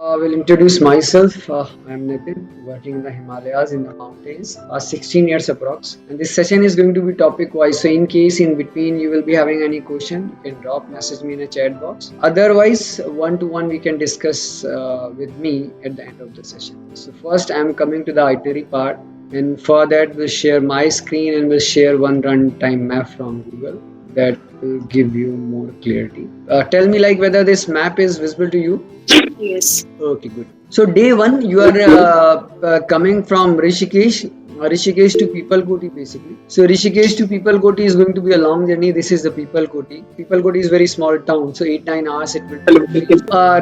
I will introduce myself. I am Nitin, working in the Himalayas in the mountains, 16 years approx. And this session is going to be topic wise. So, in case in between you will be having any question, you can drop message me in a chat box. Otherwise, one to one we can discuss with me at the end of the session. So, first I am coming to the itinerary part, and for that we'll share my screen and we'll share one runtime map from Google that will give you more clarity. Tell me like whether this map is visible to you. Yes. Okay, good. So day one, you are coming from Rishikesh to Peopalkoti basically. So Rishikesh to Peopalkoti is going to be a long journey. This is the Peopalkoti. Peopalkoti is very small town, so 8-9 hours it will take.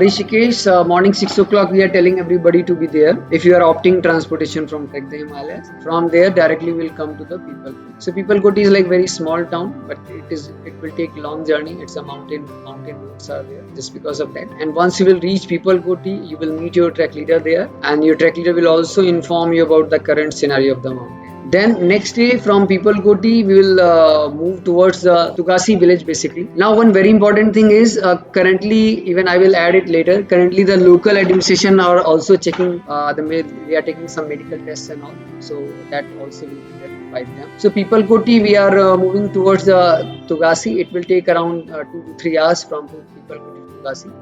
Rishikesh, morning 6 o'clock we are telling everybody to be there. If you are opting transportation from Trek the Himalayas, from there directly will come to the Peopalkoti. So Peopalkoti is like very small town, but it will take long journey. It's a mountain roads are there just because of that. And once you will reach Peopalkoti, you will meet your trek leader there, and your trek leader will also inform you about the current scenario of the mountain. Then next day from Peopalkoti we will move towards the Tugasi village basically. Now one very important thing is currently, even I will add it later, currently the local administration are also checking we are taking some medical tests and all, so that also will be there by them. So Peopalkoti we are moving towards the Tugasi. It will take around 2 to 3 hours from Peopalkoti.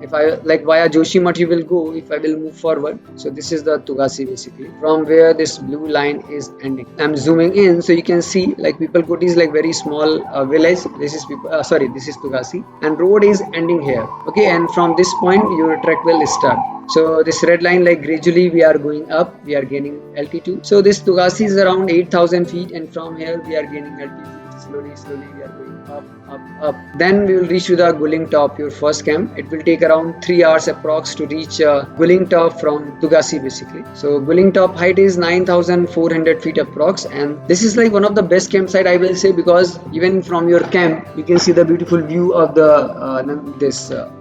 If I like via Joshimath you will go, if I will move forward. So this is the Tugasi basically, from where this blue line is ending. I'm zooming in so you can see like Peopalkoti is like very small village. This is this is Tugasi, and road is ending here. Okay, and from this point your trek will start. So this red line, like gradually we are going up, we are gaining altitude. So this Tugasi is around 8,000 feet, and from here we are gaining altitude. Slowly we are going up. Then we will reach to the Guling top, your first camp. It will take around 3 hours approx to reach Guling top from Tugasi basically. So Guling top height is 9,400 feet approx, and this is like one of the best campsite I will say, because even from your camp you can see the beautiful view of the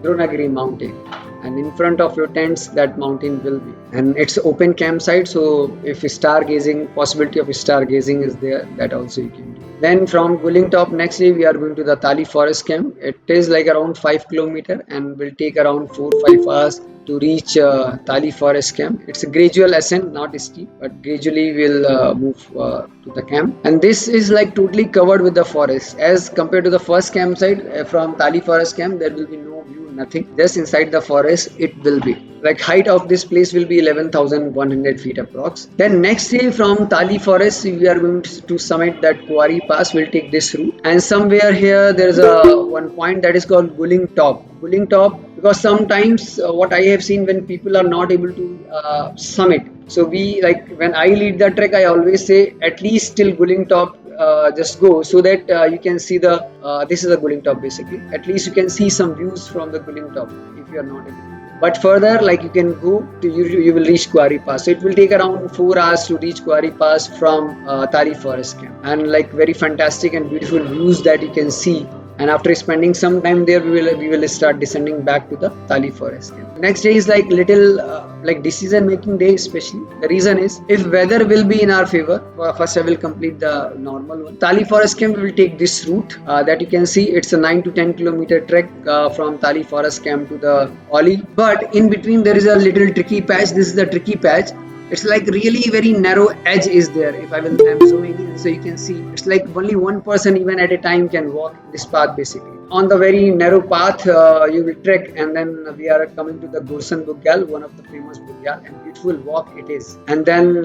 Dronagiri mountain. And in front of your tents that mountain will be, and it's open campsite, so if possibility of stargazing is there, that also you can do. Then from Guling top next day we are going to the Tali forest camp. It is like around 5 km and will take around 4-5 hours to reach Tali forest camp. It's a gradual ascent, not steep, but gradually we'll move to the camp. And this is like totally covered with the forest as compared to the first campsite. From Tali forest camp there will be no view, nothing, just inside the forest it will be. Like height of this place will be 11,100 feet approx. Then next day from Tali forest we are going to summit that Kuari Pass. We'll take this route, and somewhere here there is a one point that is called Guling top. Because sometimes what I have seen, when people are not able to summit, so we, like when I lead the trek, I always say at least till Guling top just go, so that you can see the this is the Guling top basically. At least you can see some views from the Guling top if you are not able to. But further, like you can go to you will reach Kuari Pass. So it will take around 4 hours to reach Kuari Pass from Tali forest camp, and like very fantastic and beautiful views that you can see. And after spending some time there, we will start descending back to the Tali forest camp. Next day is like little like decision making day, especially. The reason is if weather will be in our favor. First I will complete the normal one. Tali forest camp will take this route that you can see. It's a 9 to 10 kilometer trek from Tali forest camp to the Oli. But in between there is a little tricky patch. This is the tricky patch. It's like really very narrow edge is there. If I'm zooming in, so you can see it's like only one person even at a time can walk this path basically. On the very narrow path you will trek, and then we are coming to the Gursan Bugyal, one of the famous Bugyal, and beautiful walk it is. And then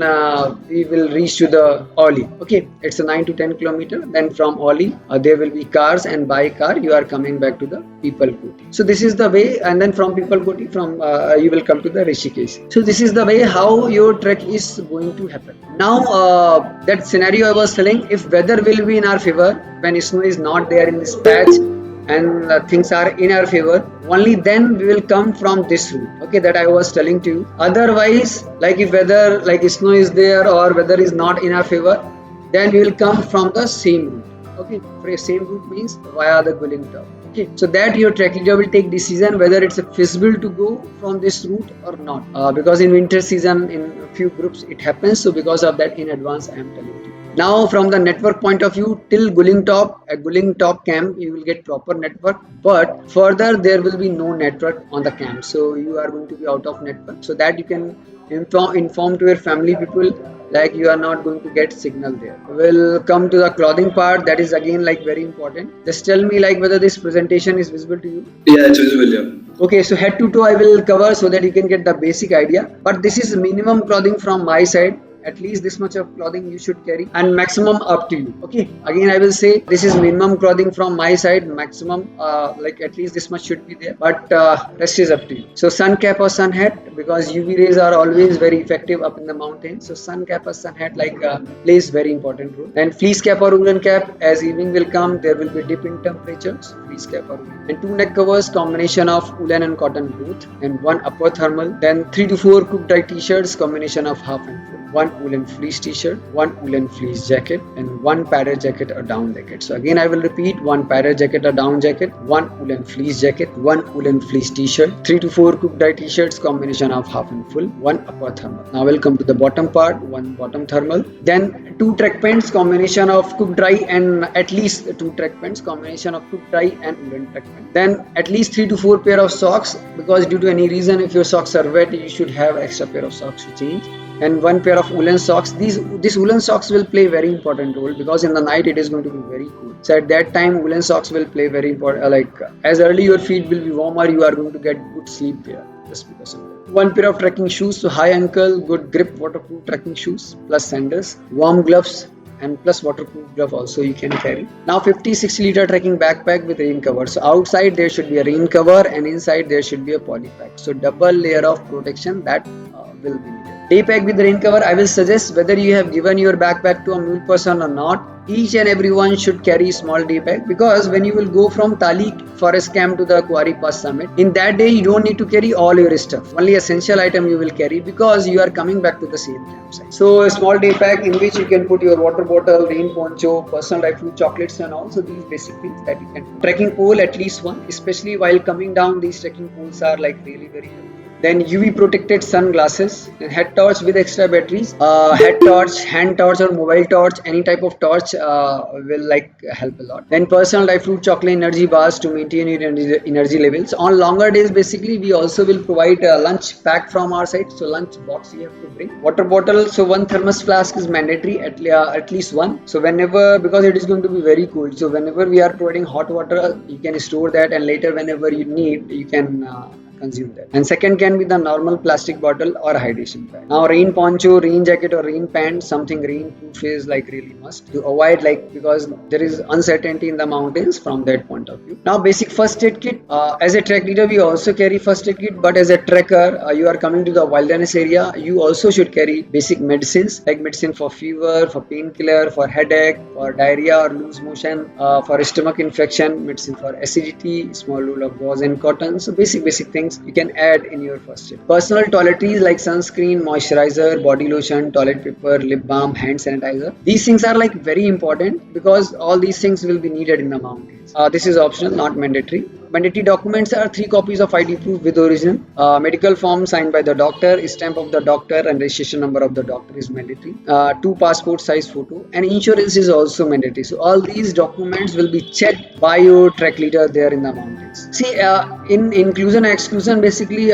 we will reach to the Oli. Okay, it's a 9 to 10 kilometer. Then from Oli there will be cars, and by car you are coming back to the Peopalkoti. So this is the way, and then from Peopalkoti you will come to the Rishikesh. So this is the way how your trek is going to happen. Now that scenario I was telling, if weather will be in our favor, when snow is not there in this patch and things are in our favor, only then we will come from this route, okay, that I was telling to you. Otherwise, like if weather like snow is there or weather is not in our favor, then we will come from the same route. Okay, for same route means via the Guling top. Okay, so that your trek leader will take decision whether it's feasible to go from this route or not, because in winter season in a few groups it happens. So because of that, in advance I am telling you. Now from the network point of view, till Guling Top camp, you will get proper network, but further there will be no network on the camp, so you are going to be out of network, so that you can inform to your family people like you are not going to get signal there. We'll come to the clothing part, that is again like very important. Just tell me like whether this presentation is visible to you. Yeah, it's visible, yeah. Okay, so head to toe I will cover so that you can get the basic idea, but this is minimum clothing from my side. At least this much of clothing you should carry, and maximum up to you. Okay, again I will say this is minimum clothing from my side, maximum like at least this much should be there, but rest is up to you. So sun cap or sun hat, because UV rays are always very effective up in the mountains, so sun cap or sun hat like plays very important role. And fleece cap or woolen cap, as evening will come there will be dip in temperatures, fleece cap or woolen. And 2 neck covers, combination of woolen and cotton both, and 1 upper thermal. Then 3 to 4 cook dry t-shirts, combination of half and full. 1 woolen fleece t-shirt, 1 woolen fleece jacket, and 1 padded jacket or down jacket. So again I will repeat, 1 padded jacket or down jacket, 1 woolen fleece jacket, 1 woolen fleece t-shirt, 3 to 4 cook dye t-shirts, combination of half and full, 1 upper thermal. Now we'll come to the bottom part, 1 bottom thermal. Then 2 trek pants, combination of cook dry and at least 2 trek pants, combination of cook dry and woolen trek pant. Then at least 3 to 4 pair of socks, because due to any reason if your socks are wet you should have extra pair of socks to change. And 1 pair of woolen socks. These woolen socks will play very important role, because in the night it is going to be very cool. So at that time woolen socks will play very important, like as early your feet will be warmer, you are going to get good sleep there just because of that. 1 pair of trekking shoes, so high ankle, good grip, waterproof trekking shoes, plus sandals, warm gloves, and plus waterproof glove also you can carry. Now 50-60 liter trekking backpack with rain cover. So outside there should be a rain cover, and inside there should be a poly pack. So double layer of protection that will be needed. Day pack with rain cover, I will suggest whether you have given your backpack to a mule person or not, each and everyone should carry small day pack, because when you will go from Tali forest camp to the Kuari Pass summit, in that day you don't need to carry all your stuff, only essential item you will carry, because you are coming back to the same campsite. So a small day pack in which you can put your water bottle, rain poncho, personal dry fruit, chocolates and also these basic things that you can. Trekking pole at least 1, especially while coming down, these trekking poles are like really very helpful. Then UV protected sunglasses, and head torch with extra batteries. Head torch, hand torch or mobile torch, any type of torch will like help a lot. Then personal dry fruit chocolate energy bars to maintain your energy levels. On longer days basically we also will provide a lunch pack from our side, so lunch box you have to bring. Water bottle, so 1 thermos flask is mandatory, at least 1. So whenever, because it is going to be very cold, so whenever we are providing hot water you can store that, and later whenever you need you can consume that. And second can be the normal plastic bottle or hydration pack. Now rain poncho, rain jacket or rain pants, something rain proof is like really must to avoid, like because there is uncertainty in the mountains from that point of view. Now basic first aid kit, as a trek leader we also carry first aid kit, but as a trekker you are coming to the wilderness area, you also should carry basic medicines, like medicine for fever, for painkiller, for headache, for diarrhea or loose motion, for stomach infection, medicine for acidity, small roll of gauze and cotton. So basic things you can add in your first aid. Personal toiletries like sunscreen, moisturizer, body lotion, toilet paper, lip balm, hand sanitizer. These things are like very important, because all these things will be needed in the mountains. This is optional, not mandatory. Mandatory documents are 3 copies of ID proof with origin, medical form signed by the doctor, stamp of the doctor, and registration number of the doctor is mandatory. 2 passport size photo, and insurance is also mandatory. So all these documents will be checked by your trek leader there in the mountains. See, in inclusion and exclusion, basically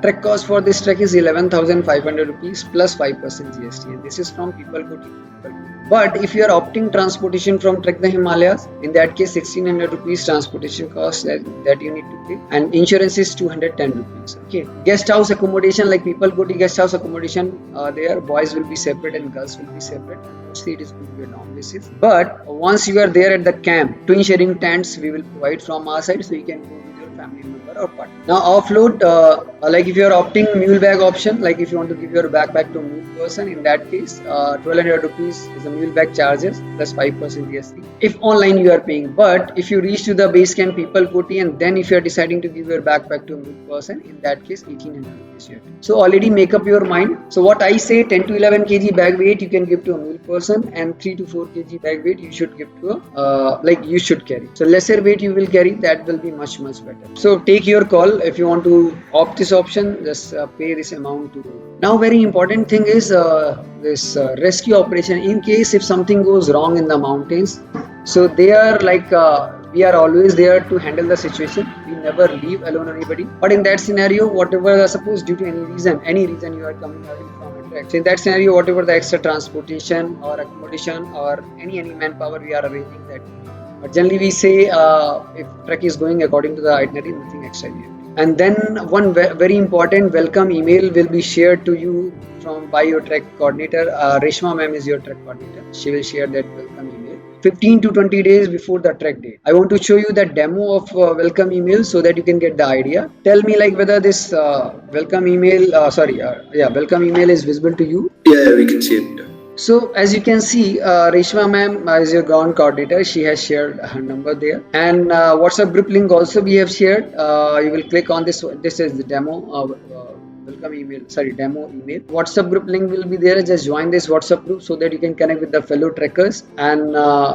trek cost for this trek is 11,500 rupees plus 5% GST, and this is from people go to people. But if you are opting transportation from Trek the Himalayas, in that case 1600 rupees transportation cost that you need to pay, and insurance is 210 rupees. Okay, guest house accommodation, like people go to guest house accommodation, there boys will be separate and girls will be separate. Mostly it is going to be a norm basis. But once you are there at the camp, twin sharing tents we will provide from our side, so you can go with your family member or partner. Now offload, like if you are opting mule bag option, like if you want to give your backpack to a mule person, in that case 1200 rupees is the mule bag charges plus 5% GST if online you are paying. But if you reach to the base camp people Koti, and then if you are deciding to give your backpack to a mule person, in that case 1800 rupees you have to. So already make up your mind. So what I say, 10 to 11 kg bag weight you can give to a mule person, and 3 to 4 kg bag weight you should give to a like you should carry. So lesser weight you will carry, that will be much better. So take take your call. If you want to opt this option, just pay this amount to. Now, very important thing is this rescue operation. In case if something goes wrong in the mountains, so they are like we are always there to handle the situation. We never leave alone anybody. But in that scenario, whatever suppose due to any reason you are coming away from a trek. So in that scenario, whatever the extra transportation or accommodation or any manpower we are arranging that. But generally we say if trek is going according to the itinerary, nothing extra you have to. And then one very important welcome email will be shared to you by your trek coordinator. Reshma ma'am is your trek coordinator. She will share that welcome email 15 to 20 days before the trek date. I want to show you that demo of welcome email so that you can get the idea. Tell me like whether this welcome email, welcome email is visible to you. Yeah, we can see it. So as you can see, Reshma ma'am is your ground coordinator. She has shared her number there, and WhatsApp group link also we have shared. You will click on this. This is the demo. Demo email. WhatsApp group link will be there. Just join this WhatsApp group so that you can connect with the fellow trekkers. And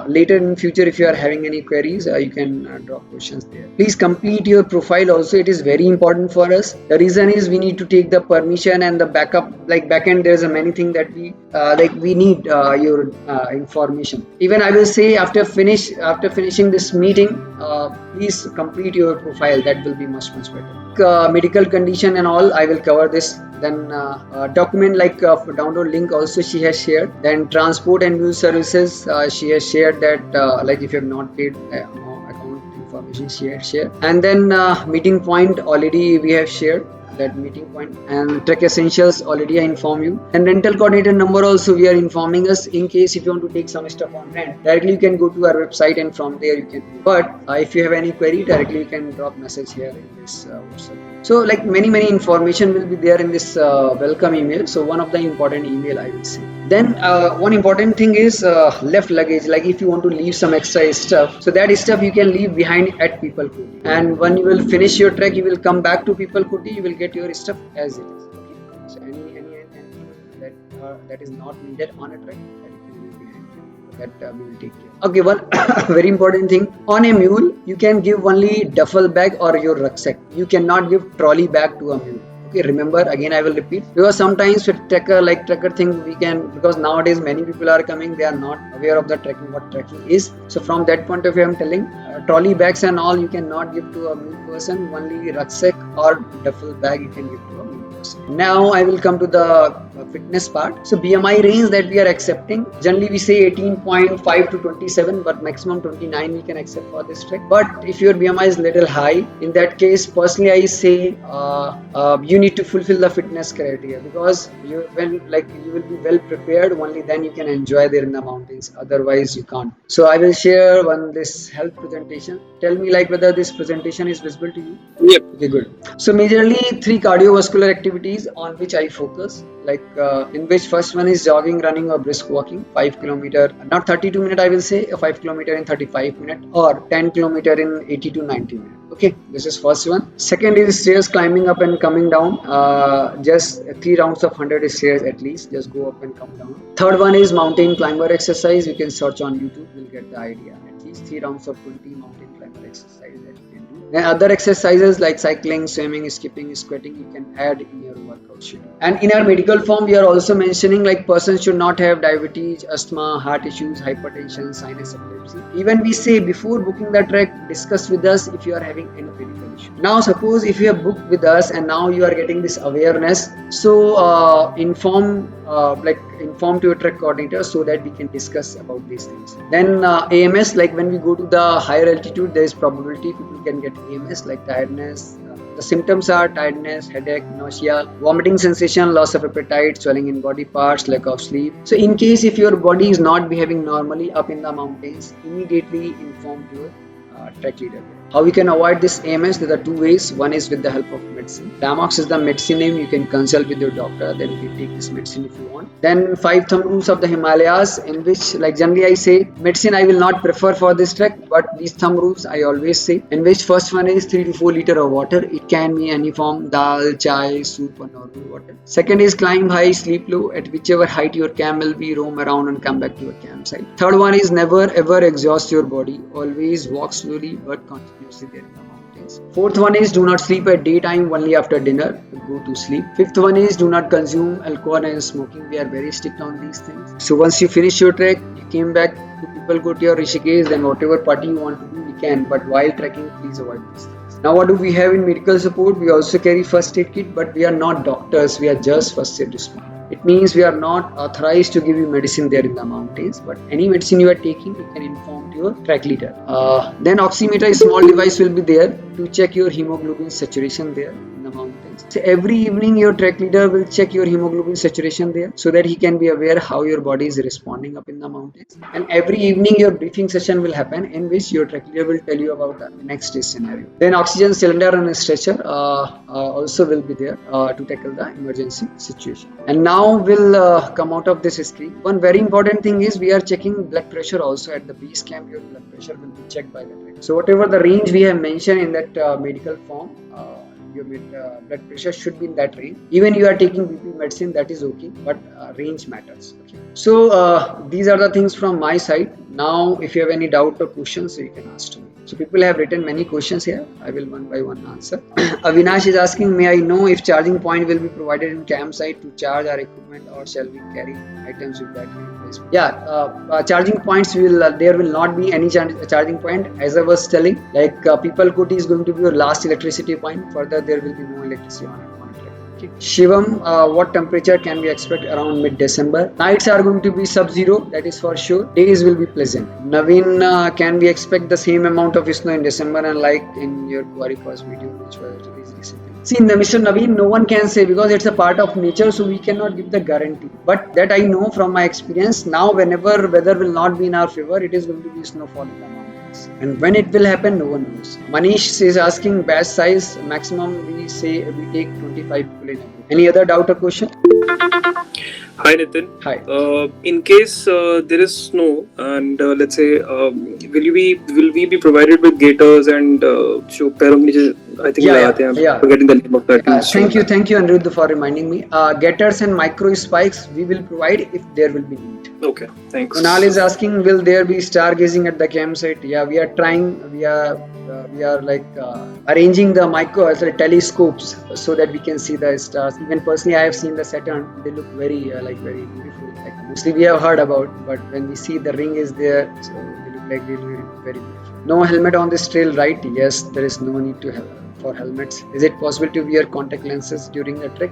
later in future, if you are having any queries, you can drop questions there. Please complete your profile also. It is very important for us. The reason is we need to take the permission and the backup. Like backend, there's a many things that we need your information. Even I will say after finishing this meeting, please complete your profile. That will be much better. Medical condition and all, I will cover this. Then document like download link also she has shared. Then transport and view services, she has shared that like if you have not paid account information she has shared. And then meeting point already we have shared that meeting point, and trek essentials already I inform you, and rental coordinator number also we are informing us in case if you want to take some stuff on rent. Directly you can go to our website and from there you can do. But if you have any query, directly you can drop message here in this WhatsApp. So like many information will be there in this welcome email. So one of the important email I will say. Then one important thing is left luggage. Like if you want to leave some extra stuff, so that stuff you can leave behind at People Kuti. And when you will finish your trek, you will come back to People Kuti. You will get your stuff as it is. Okay. So anything that is not needed on a trek, that you can leave behind. That we will take care. Okay, one very important thing. On a mule, you can give only duffel bag or your rucksack. You cannot give trolley bag to a mule. Okay, remember again I will repeat, because sometimes with trekker thing we can, because nowadays many people are coming, they are not aware of the trekking, what trekking is. So from that point of view I am telling trolley bags and all you cannot give to a mule person. Only rucksack or duffel bag you can give to a mule person. Now I will come to the fitness part. So BMI range that we are accepting, generally we say 18.5 to 27, but maximum 29 we can accept for this trek. But if your BMI is little high, in that case personally I say you need to fulfill the fitness criteria, because you will be well prepared, only then you can enjoy there in the mountains, otherwise you can't. So I will share this health presentation. Tell me like whether this presentation is visible to you. Yep. Okay, good. So majorly 3 cardiovascular activities on which I focus, like in which first one is jogging, running or brisk walking, 5 kilometer, not 32 minutes I will say, 5 kilometer in 35 minutes or 10 kilometer in 80 to 90 minutes. Okay, this is first one. Second is stairs, climbing up and coming down, just 3 rounds of 100 stairs at least, just go up and come down. Third one is mountain climber exercise. You can search on YouTube, you'll get the idea. At least 3 rounds of 20 mountain climber exercise that you can do. Then other exercises like cycling, swimming, skipping, squatting, you can add in your workout schedule. And in our medical form, we are also mentioning like persons should not have diabetes, asthma, heart issues, hypertension, sinus, epilepsy. Even we say before booking the trek, discuss with us if you are having any medical issue. Now suppose if you have booked with us and now you are getting this awareness, so inform to your trek coordinator so that we can discuss about these things. Then AMS, like when we go to the higher altitude, there is probability people can get AMS like tiredness. The symptoms are tiredness, headache, nausea, vomiting sensation, loss of appetite, swelling in body parts, lack of sleep. So in case if your body is not behaving normally up in the mountains, immediately inform your trek leader. How we can avoid this AMS? There are 2 ways. One is with the help of medicine. Damox is the medicine name. You can consult with your doctor. Then you can take this medicine if you want. Then 5 thumb rules of the Himalayas, in which like generally I say medicine I will not prefer for this trek, but these thumb rules I always say, in which first one is 3 to 4 liter of water. It can be any form, dal, chai, soup or normal water. Second is climb high, sleep low. At whichever height your camp will be, roam around and come back to your campsite. Third one is never ever exhaust your body. Always walk slowly but continuously there in the mountain. mountains. Fourth one is do not sleep at daytime, only after dinner go to sleep. Fifth one is do not consume alcohol and smoking. We are very strict on these things. So once you finish your trek, you came back to people go to your Rishikesh, then whatever party you want to do, we can. But while trekking, please avoid these things. Now what do we have in medical support? We also carry first aid kit, but we are not doctors. We are just first aid responders. It means we are not authorized to give you medicine there in the mountains, but any medicine you are taking, you can inform your track leader. Then oximeter, a small device will be there to check your hemoglobin saturation there in the mountains. So every evening your track leader will check your hemoglobin saturation there so that he can be aware how your body is responding up in the mountains. And every evening your briefing session will happen in which your track leader will tell you about the next day scenario. Then oxygen cylinder and a stretcher also will be there to tackle the emergency situation. And now we'll come out of this screen. One very important thing is we are checking blood pressure also at the base camp. Your blood pressure will be checked by the track. So whatever the range we have mentioned in that medical form, your blood pressure should be in that range. Even you are taking BP medicine, that is okay, but range matters. Okay. So these are the things from my side. Now if you have any doubt or questions, you can ask to me. So people have written many questions here. I will one by one answer. Avinash is asking, may I know if charging point will be provided in campsite to charge our equipment, or shall we carry items with battery replacement? Yeah, charging points there will not be any charging point. As I was telling, like People Koti is going to be your last electricity point. Further, there will be no electricity on it. Okay. Shivam, what temperature can we expect around mid-December? Nights are going to be sub-zero, that is for sure. Days will be pleasant. Naveen, can we expect the same amount of snow in December, and like in your Kuari Pass video which was released recently? See, Mr. Naveen, no one can say because it's a part of nature, so we cannot give the guarantee. But that I know from my experience, now whenever weather will not be in our favor, it is going to be snowfall in the mountains. And when it will happen, no one knows. Manish is asking batch size, maximum we say we take 25 people in a group. Any other doubt or question? Hi Nitin. Hi. In case there is snow and let's say will we be provided with gaiters and जो पैरों में नीचे I think लगाते हैं. Yeah. Forgetting the name of that. Thank you Aniruddha for reminding me. Gaiters and micro spikes we will provide if there will be need. Okay, thanks. Kunal is asking, will there be stargazing at the campsite? Yeah, we are trying. We are arranging the telescopes so that we can see the stars. Even personally, I have seen the Saturn. They look very very beautiful. Like mostly we have heard about, but when we see the ring is there, so they look like really very beautiful. No helmet on this trail, right? Yes, there is no need to have for helmets. Is it possible to wear contact lenses during the trek?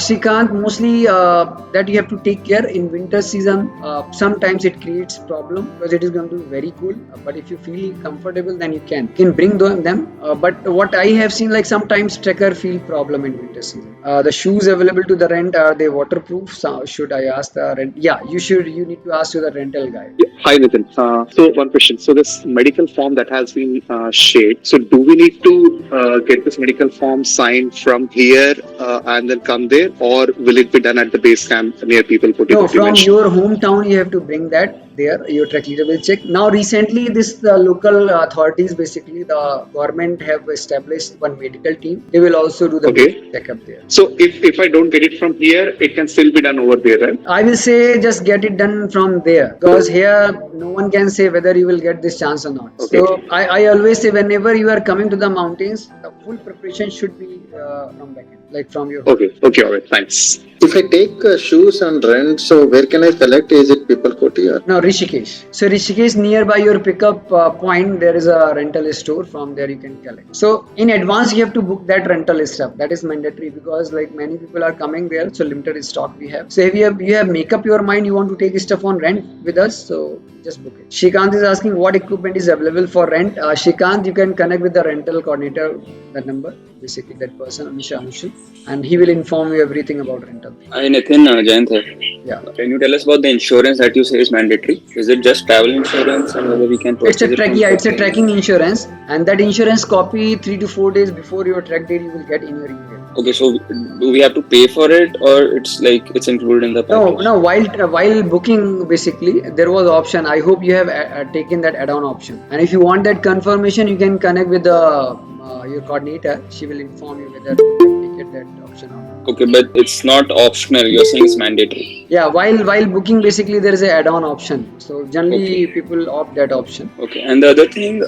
Shrikant, mostly that you have to take care in winter season. Sometimes it creates problem because it is going to be very cool. But if you feel comfortable, then you can bring them. But what I have seen, like sometimes trekker feel problem in winter season. The shoes available to the rent, are they waterproof? So should I ask the rent? Yeah, you should. You need to ask to the rental guy. Yeah. Hi Nitin. So one question. So this medical form that has been shared. So do we need to get this medical form signed from here and then come there, or will it be done at the base camp near People Koti? No, from your hometown you have to bring that there. Your track leader will check. Now recently this local authorities, basically the government, have established one medical team. They will also do the checkup there. So if I don't get it from here, it can still be done over there, right? I will say just get it done from there, because here no one can say whether you will get this chance or not. Okay. So I always say whenever you are coming to the mountains, the full preparation should be from back end, like from your home. Okay, alright, thanks. If I take shoes and rent, so where can I collect? Is it People Koti or? No, Rishikesh. So Rishikesh, nearby your pickup point, there is a rental store. From there you can collect. So in advance you have to book that rental stuff. That is mandatory, because like many people are coming there, so limited stock we have. So if you have make up your mind, you want to take stuff on rent with us, so just book it. Shrikant is asking what equipment is available for rent. Shrikant, you can connect with the rental coordinator, that number, basically that person, Anshul, and he will inform you everything about rental. Hi Nitin, Jayant here. Yeah. Can you tell us about the insurance that you say is mandatory? Is it just travel insurance, and whether we can purchase it's a trekking insurance, and that insurance copy 3 to 4 days before your trek date you will get in your email. Okay, so do we have to pay for it, or it's like it's included in the package? No. While booking, basically there was option. I hope you have taken that add-on option. And if you want that confirmation, you can connect with the your coordinator. She will inform you whether you can take it that option on. Okay, but it's not optional. You're saying it's mandatory. Yeah, while booking, basically there is a add-on option. So generally Okay. people opt that option. Okay, and the other thing,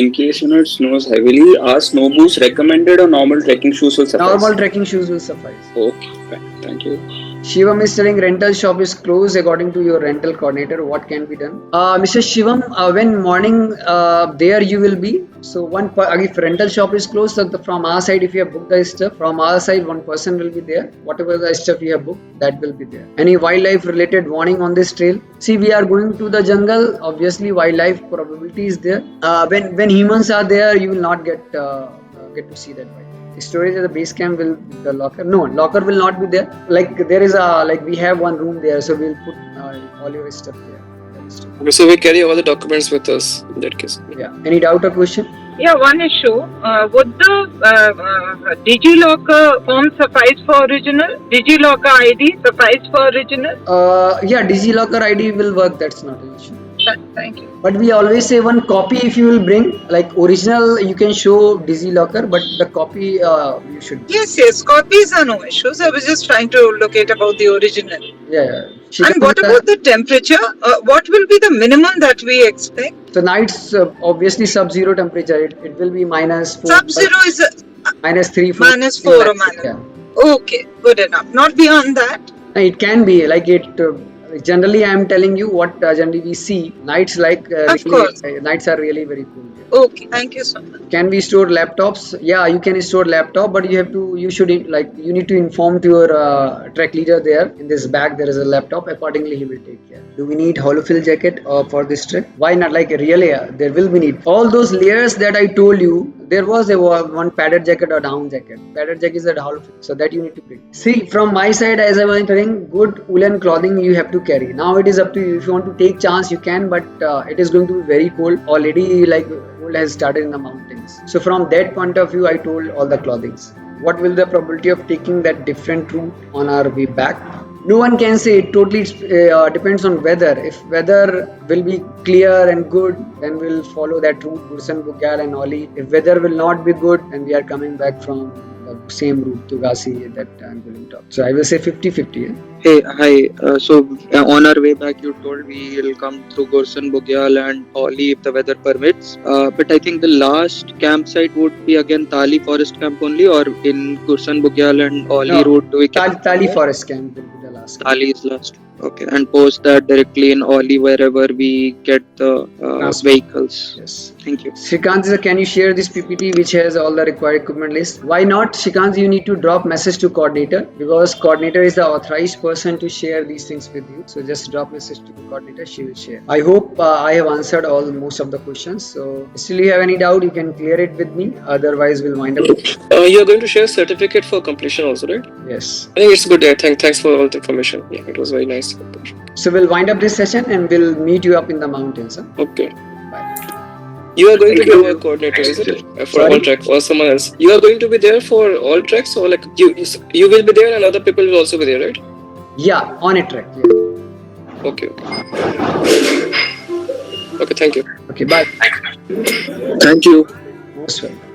in case it snows heavily, are snow boots recommended or normal trekking shoes will suffice? Normal trekking shoes will suffice. Okay, fine. Thank you. Shivam is telling rental shop is closed according to your rental coordinator. What can be done? Mr. Shivam, when morning there you will be. So if rental shop is closed, so from our side, if you have booked the stuff, from our side one person will be there. Whatever the stuff you have booked, that will be there. Any wildlife related warning on this trail? See, we are going to the jungle. Obviously, wildlife probability is there. When humans are there, you will not get to see that wildlife. Storage at the base camp will the locker. No, locker will not be there. Like there is we have one room there, so we'll put all your stuff there. Okay, so we carry all the documents with us in that case. Yeah. Any doubt or question? Yeah, one issue. Would the DigiLocker form suffice for original? DigiLocker ID suffice for original? Yeah, DigiLocker ID will work. That's not an issue. Thank you. But we always say one copy if you will bring. Like original, you can show DigiLocker, but the copy you should. Yes, copies are no issues. I was just trying to locate about the original. Yeah. And what about the temperature? What will be the minimum that we expect? So nights obviously sub-zero temperature. It will be -4. Sub-zero is -3, 4. -4 or minus. Yeah. Okay, good enough. Not beyond that. It can be like it. Generally, I am telling you what generally we see. Nights nights are really very cool. Okay, thank you so much. Can we store laptops? Yeah, you can store laptop, but you should you need to inform to your trek leader there. In this bag there is a laptop. Accordingly, he will take care. Do we need holofill jacket for this trek? Why not? Like really, there will be need. All those layers that I told you. There was one padded jacket or down jacket. Padded jacket is a holofill, so that you need to bring. See, from my side, as I was telling, good woolen clothing you have to carry. Now it is up to you. If you want to take chance, you can, but it is going to be very cold. Already, cold has started in the mountains. So from that point of view, I told all the clothings. What will the probability of taking that different route on our way back? No one can say. It totally depends on weather. If weather will be clear and good, then we'll follow that route, Gursan, Bugyal and Oli. If weather will not be good, then we are coming back from the same route to Gasi that I'm going to talk. So I will say 50-50. Yeah? Hey, hi. So on our way back, you told we will come through Gursan, Bugyal and Oli if the weather permits. But I think the last campsite would be again Tali Forest Camp only, or in Gursan, Bugyal and Oli route do we camp? Tali Forest Camp will be the last. Tali is last. Okay, and post that directly in Oli wherever we get the vehicles. Yes. Thank you. Shrikant, can you share this PPT which has all the required equipment list? Why not? Shrikant, you need to drop message to coordinator because coordinator is the authorized person to share these things with you. So just drop message to the coordinator, she will share. I hope I have answered most of the questions. So still you have any doubt, you can clear it with me. Otherwise, we'll wind up. You are going to share certificate for completion also, right? Yes. I think it's good. Thanks for all the information. Yeah, it was very nice. So we'll wind up this session and we'll meet you up in the mountains. Huh? Okay. Bye. You are going to be our coordinator, is it? For all treks or someone else? You are going to be there for all treks, or like you will be there and other people will also be there, right? Yeah, on a track. Yeah. Okay. Okay, thank you. Okay, bye. Thank you. Most welcome.